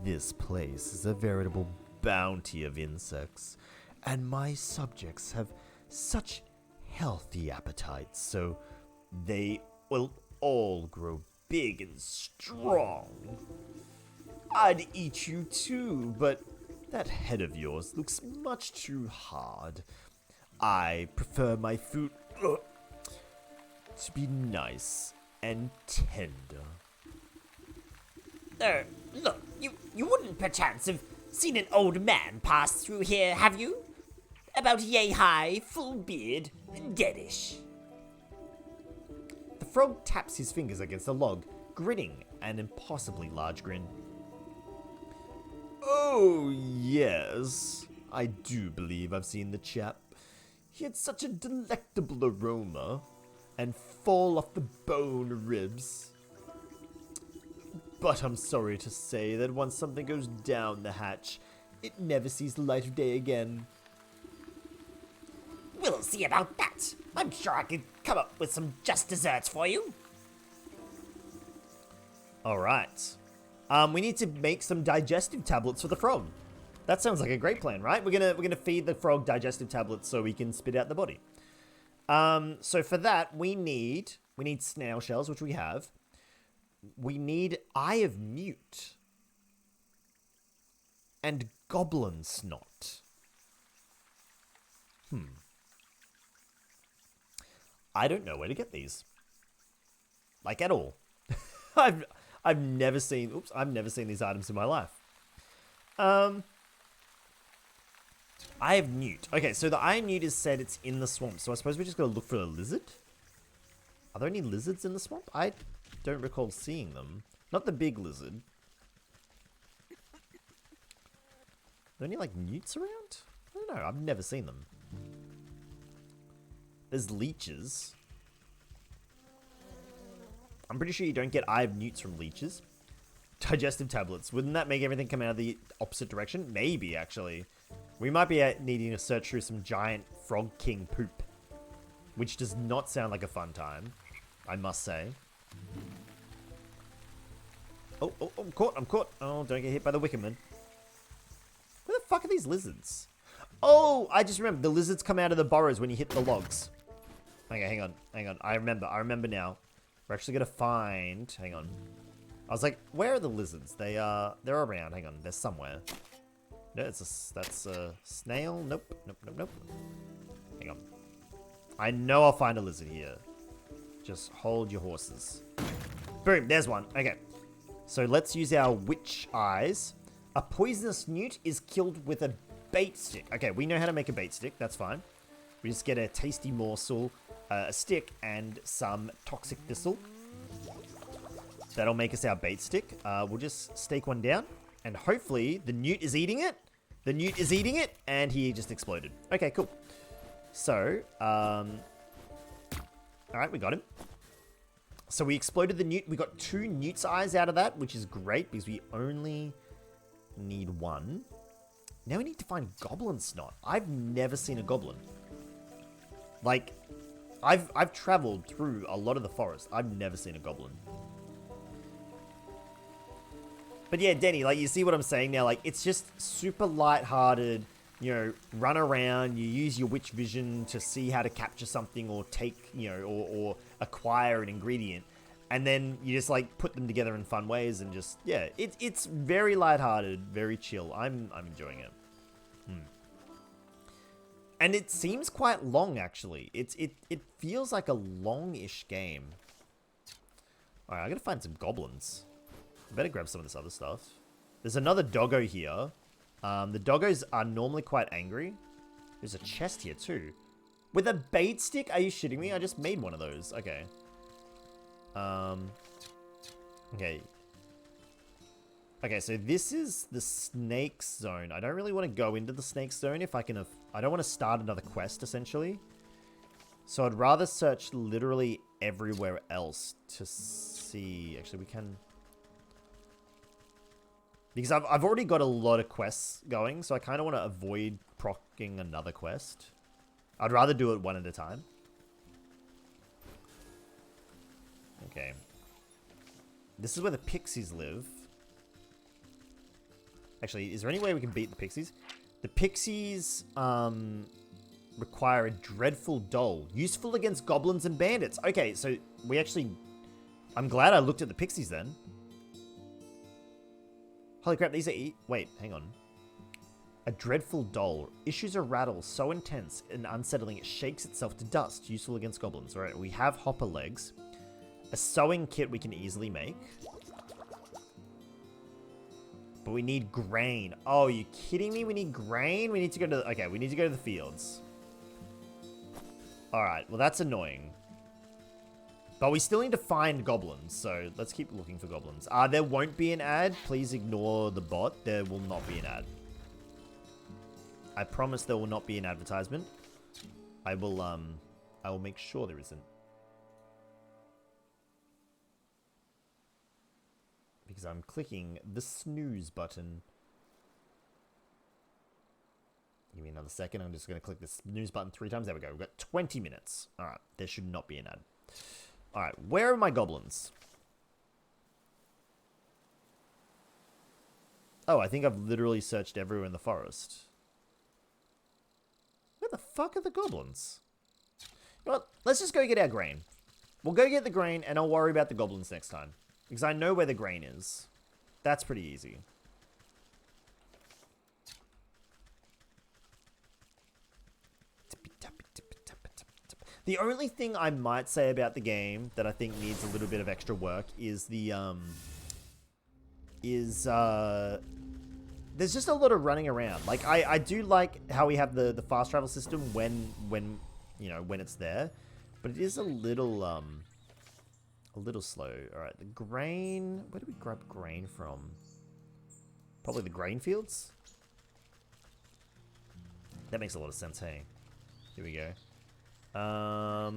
This place is a veritable bounty of insects, and my subjects have such healthy appetites, so they will all grow big and strong. I'd eat you too, but that head of yours looks much too hard. I prefer my food to be nice and tender. Look, you wouldn't perchance have seen an old man pass through here, have you? About yay high, full beard, deadish. The frog taps his fingers against a log, grinning an impossibly large grin. Oh, yes. I do believe I've seen the chap. He had such a delectable aroma, and fall off the bone ribs. But I'm sorry to say that once something goes down the hatch, it never sees the light of day again. We'll see about that. I'm sure I could come up with some just desserts for you. Alright. We need to make some digestive tablets for the frog. That sounds like a great plan, right? We're gonna feed the frog digestive tablets so we can spit out the body. So for that, we need snail shells, which we have. We need Eye of Mute. And Goblin Snot. I don't know where to get these. Like, at all. I've never seen these items in my life. Eye of Newt. Okay, so the Eye of Newt is said it's in the swamp, so I suppose we're just gonna look for a lizard? Are there any lizards in the swamp? I don't recall seeing them. Not the big lizard. Are there any, like, newts around? I don't know, I've never seen them. There's leeches. I'm pretty sure you don't get Eye of Newts from leeches. Digestive tablets. Wouldn't that make everything come out of the opposite direction? Maybe, actually. We might be needing to search through some giant Frog King poop. Which does not sound like a fun time, I must say. Oh, I'm caught. Oh, don't get hit by the Wickerman. Where the fuck are these lizards? Oh, I just remembered. The lizards come out of the burrows when you hit the logs. Okay, hang on. I remember now. We're actually gonna find... Hang on. I was like, where are the lizards? They're around. Hang on, they're somewhere. No, that's a snail. Nope. Hang on. I know I'll find a lizard here. Just hold your horses. Boom, there's one. Okay. So let's use our witch eyes. A poisonous newt is killed with a bait stick. Okay, we know how to make a bait stick. That's fine. We just get a tasty morsel, a stick, and some toxic thistle. That'll make us our bait stick. We'll just stake one down, and hopefully the newt is eating it. The newt is eating it, and he just exploded. Okay, cool. So, all right, we got him. So we exploded the newt. We got 2 newt's eyes out of that, which is great because we only need 1. Now we need to find goblin snot. I've never seen a goblin. Like, I've traveled through a lot of the forest. I've never seen a goblin. But yeah, Denny, like, you see what I'm saying now? Like, it's just super lighthearted. You know, run around, you use your witch vision to see how to capture something or take, you know, or acquire an ingredient. And then you just, like, put them together in fun ways and just, yeah, it's very lighthearted, very chill. I'm enjoying it. And it seems quite long, actually. It feels like a long-ish game. Alright, I gotta find some goblins. I better grab some of this other stuff. There's another doggo here. The doggos are normally quite angry. There's a chest here too. With a bait stick? Are you shitting me? I just made one of those. Okay. Okay. Okay, so this is the snake zone. I don't really want to go into the snake zone if I can... I don't want to start another quest, essentially. So I'd rather search literally everywhere else to see... Actually, we can... Because I've already got a lot of quests going, so I kind of want to avoid procking another quest. I'd rather do it one at a time. Okay. This is where the pixies live. Actually, is there any way we can beat the pixies? The pixies require a dreadful doll. Useful against goblins and bandits. Okay, so we actually... I'm glad I looked at the pixies then. Holy crap, these are... Wait, hang on. A dreadful doll. Issues a rattle so intense and unsettling it shakes itself to dust. Useful against goblins. Alright, we have hopper legs. A sewing kit we can easily make. But we need grain. Oh, are you kidding me? We need grain? We need to go to... Okay, we need to go to the fields. Alright, well that's annoying. But we still need to find goblins, so let's keep looking for goblins. There won't be an ad. Please ignore the bot. There will not be an ad. I promise there will not be an advertisement. I will make sure there isn't. Because I'm clicking the snooze button. Give me another second. I'm just going to click the snooze button 3 times. There we go. We've got 20 minutes. Alright, there should not be an ad. Alright, where are my goblins? Oh, I think I've literally searched everywhere in the forest. Where the fuck are the goblins? You know what? Let's just go get our grain. We'll go get the grain, and I'll worry about the goblins next time. Because I know where the grain is. That's pretty easy. The only thing I might say about the game that I think needs a little bit of extra work is the, there's just a lot of running around. Like, I do like how we have the fast travel system when it's there. But it is a little slow. Alright, the grain, where do we grab grain from? Probably the grain fields? That makes a lot of sense, hey. Here we go. How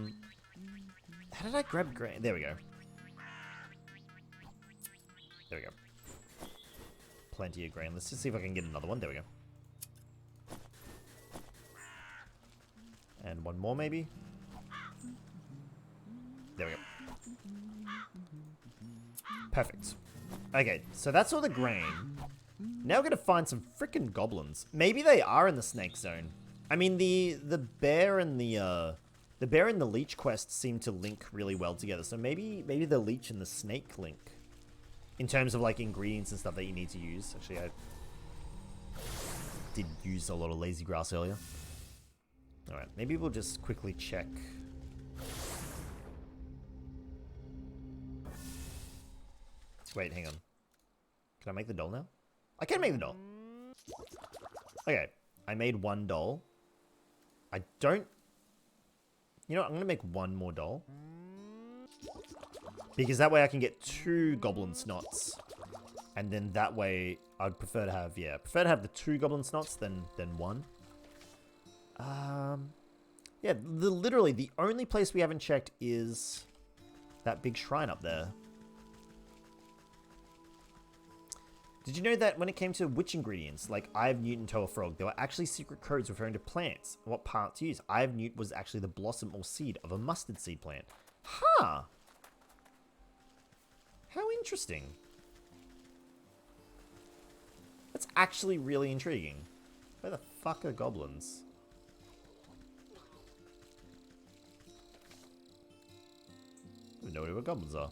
did I grab grain? There we go. There we go. Plenty of grain. Let's just see if I can get another one. There we go. And one more, maybe? There we go. Perfect. Okay, so that's all the grain. Now we're gonna find some freaking goblins. Maybe they are in the snake zone. I mean, the bear and the leech quest seem to link really well together. So maybe the leech and the snake link in terms of like ingredients and stuff that you need to use. Actually, I did use a lot of lazy grass earlier. All right, maybe we'll just quickly check. Wait, hang on. Can I make the doll now? I can make the doll. Okay, I made one doll. I don't... You know what? I'm going to make one more doll. Because that way I can get 2 goblin snots. And then that way I'd prefer to have, the 2 goblin snots than 1. Yeah, literally the only place we haven't checked is that big shrine up there. Did you know that when it came to witch ingredients, like Eye of Newt and Toe of Frog, there were actually secret codes referring to plants and what parts to use? Eye of Newt was actually the blossom or seed of a mustard seed plant. Huh. How interesting. That's actually really intriguing. Where the fuck are goblins? I have no idea what goblins are.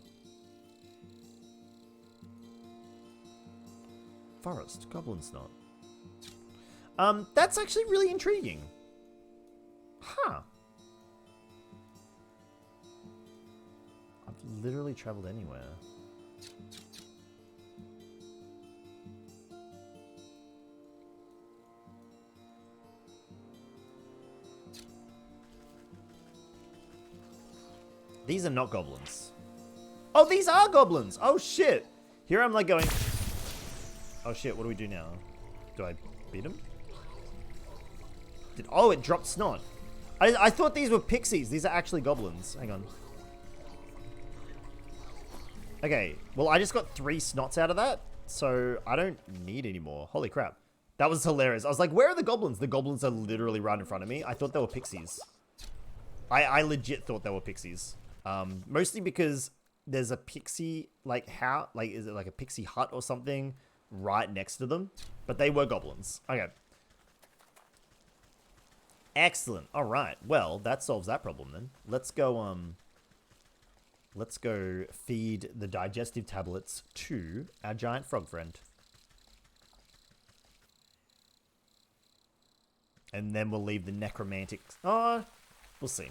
Forest, goblin snot. That's actually really intriguing. Huh. I've literally traveled anywhere. These are not goblins. Oh, these are goblins! Oh shit! Here I'm like going... Oh shit, what do we do now? Do I beat him? Oh, it dropped snot. I thought these were pixies. These are actually goblins. Hang on. Okay, well I just got 3 snots out of that, so I don't need any more. Holy crap. That was hilarious. I was like, where are the goblins? The goblins are literally right in front of me. I thought they were pixies. I legit thought they were pixies. Mostly because there's a pixie, like, how, like, is it like a pixie hut or something right next to them? But they were goblins. Okay. Excellent. All right. Well, that solves that problem then. Let's go feed the digestive tablets to our giant frog friend. And then we'll leave the necromantic. Oh, we'll see.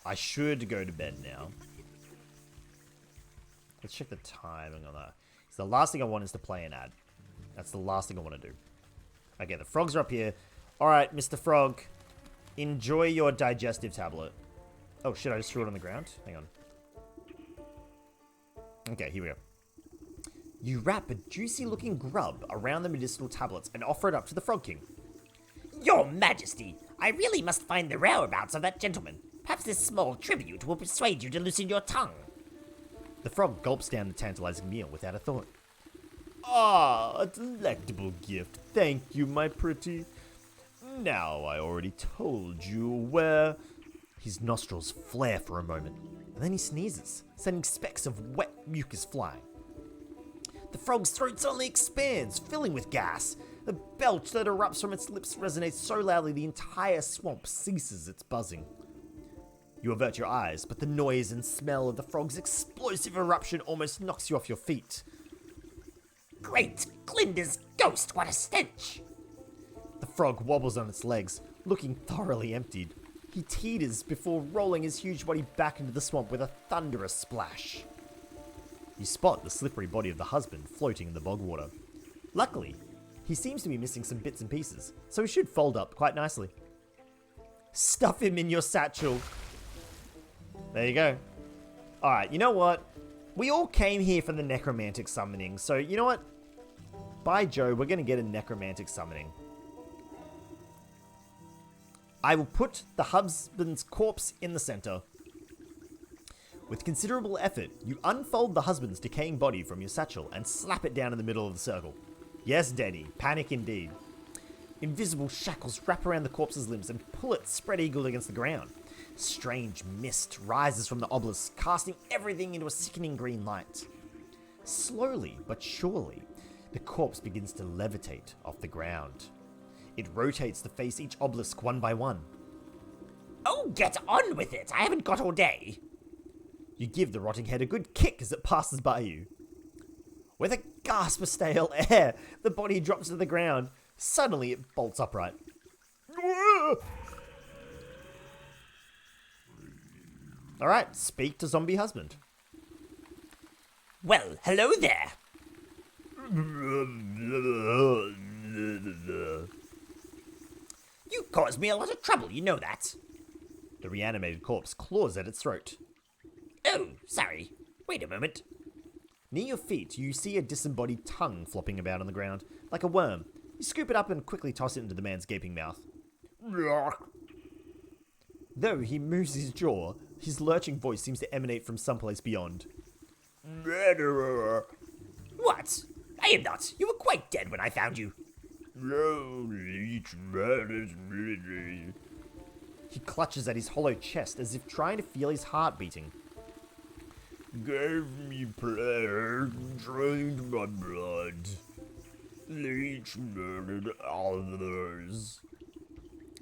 I should go to bed now. Let's check the timing on that. So the last thing I want is to play an ad. That's the last thing I want to do. Okay, the frogs are up here. All right, Mr. Frog. Enjoy your digestive tablet. Oh, shit, I just threw it on the ground. Hang on. Okay, here we go. You wrap a juicy-looking grub around the medicinal tablets and offer it up to the Frog King. Your Majesty, I really must find the whereabouts of that gentleman. Perhaps this small tribute will persuade you to loosen your tongue. The frog gulps down the tantalizing meal without a thought. Ah, a delectable gift. Thank you, my pretty. Now I already told you where... His nostrils flare for a moment, and then he sneezes, sending specks of wet mucus flying. The frog's throat suddenly expands, filling with gas. The belch that erupts from its lips resonates so loudly the entire swamp ceases its buzzing. You avert your eyes, but the noise and smell of the frog's explosive eruption almost knocks you off your feet. Great Glinda's ghost, what a stench! The frog wobbles on its legs, looking thoroughly emptied. He teeters before rolling his huge body back into the swamp with a thunderous splash. You spot the slippery body of the husband floating in the bog water. Luckily, he seems to be missing some bits and pieces, so he should fold up quite nicely. Stuff him in your satchel. There you go. Alright, you know what? We all came here for the necromantic summoning, so you know what? By Joe, we're going to get a necromantic summoning. I will put the husband's corpse in the center. With considerable effort, you unfold the husband's decaying body from your satchel and slap it down in the middle of the circle. Yes, Denny, panic indeed. Invisible shackles wrap around the corpse's limbs and pull it spread-eagled against the ground. Strange mist rises from the obelisk, casting everything into a sickening green light. Slowly but surely, the corpse begins to levitate off the ground. It rotates to face each obelisk one by one. Oh, get on with it! I haven't got all day! You give the rotting head a good kick as it passes by you. With a gasp of stale air, the body drops to the ground. Suddenly, it bolts upright. Alright, speak to zombie husband. Well, hello there! You caused me a lot of trouble, you know that. The reanimated corpse claws at its throat. Oh, sorry. Wait a moment. Near your feet, you see a disembodied tongue flopping about on the ground, like a worm. You scoop it up and quickly toss it into the man's gaping mouth. Though he moves his jaw, his lurching voice seems to emanate from someplace beyond. Murderer. What? I am not. You were quite dead when I found you. He clutches at his hollow chest as if trying to feel his heart beating. Gave me plague, drained my blood. Leech murdered others.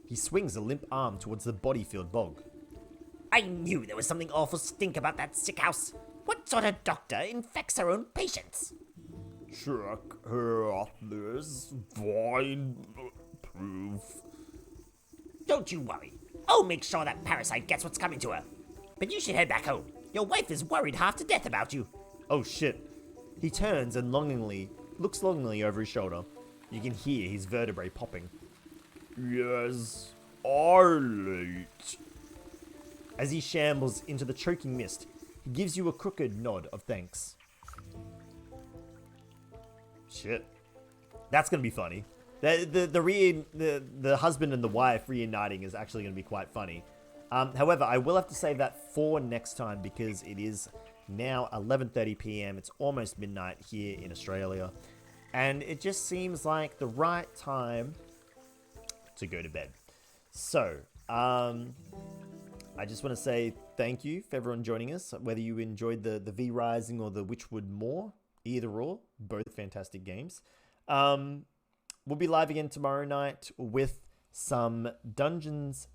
He swings a limp arm towards the body-filled bog. I knew there was something awful stink about that sick house. What sort of doctor infects her own patients? Check her others. Void proof. Don't you worry. I'll make sure that parasite gets what's coming to her. But you should head back home. Your wife is worried half to death about you. Oh shit. He turns and looks longingly over his shoulder. You can hear his vertebrae popping. Yes, are late. As he shambles into the choking mist, he gives you a crooked nod of thanks. Shit. That's gonna be funny. The husband and the wife reuniting is actually gonna be quite funny. However, I will have to save that for next time because it is now 11:30 p.m. It's almost midnight here in Australia. And it just seems like the right time to go to bed. So, I just want to say thank you for everyone joining us. Whether you enjoyed the V Rising or the Wytchwood more, either or, both fantastic games. We'll be live again tomorrow night with some Dungeons